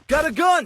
Got a gun!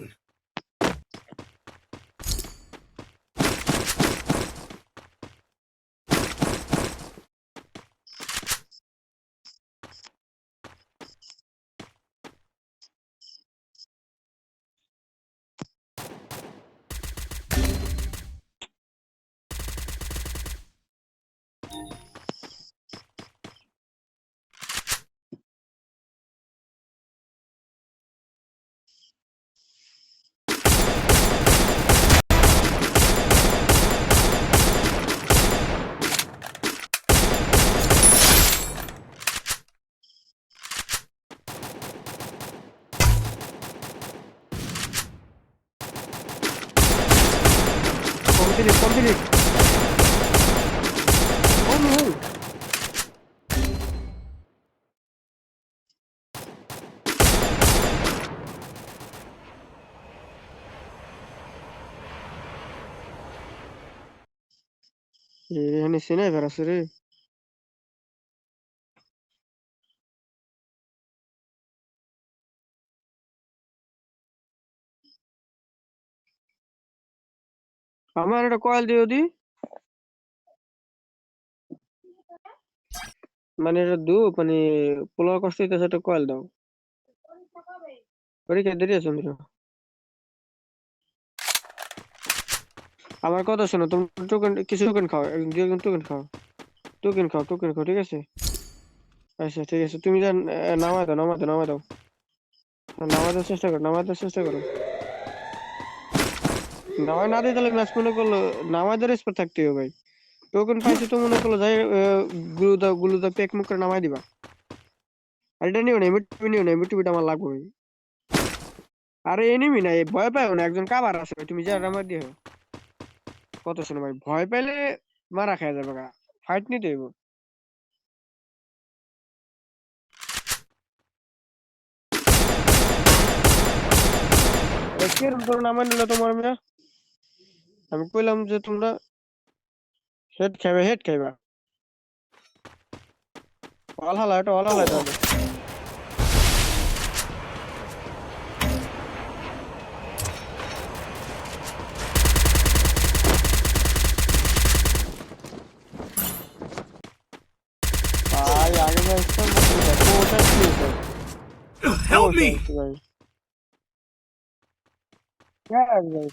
Complete. Oh, এখানে sniper আছে রে। আমার একটা কয়েল দিও দি, মানে এটা মানে পোলার কষ্ট হইতেছে, একটা কয়েল দাও। পরীক্ষা দেরি আছে চন্দ্র। আমার কথা শোনো, তুমি টোকেন কিছু টোকেন খাও, টোকেন খাও, টোকেন খাও, ঠিক আছে? আচ্ছা ঠিক আছে, তুমি যা নামাই দাও। নামাই দেওয়ার চেষ্টা করো, নামাই না দিয়ে তাহলে ম্যাচ মনে করলো, নামাই দেওয়ার স্পট থাকতে হবে ভাই। টোকেন পাইছি তো মনে করলো যাই, গুলো দাও পেক মুখ করে নামাই দিবা। আর এটা নিও না, এমবিটিভিটা আমার লাগবে ভাই। আরে এনিমি না, ভয় পাও না, একজন কাবার আছে ভাই, তুমি যা নামাই দিও। কত শোনো ভাই, ভয় পাইলে মারা খাওয়া যাবে গা, ফাইট নিতে হইব। কিরম করে নামাই নিল তোমার মেয়ে? আমি কইলাম যে তোমরা হেড খাইবা। অল হালা তাহলে। ভাই আগে ভাই স্টার মারতে দেখো, ওটা কি হইছে? Help me! ভাই হ্যাঁ ভাই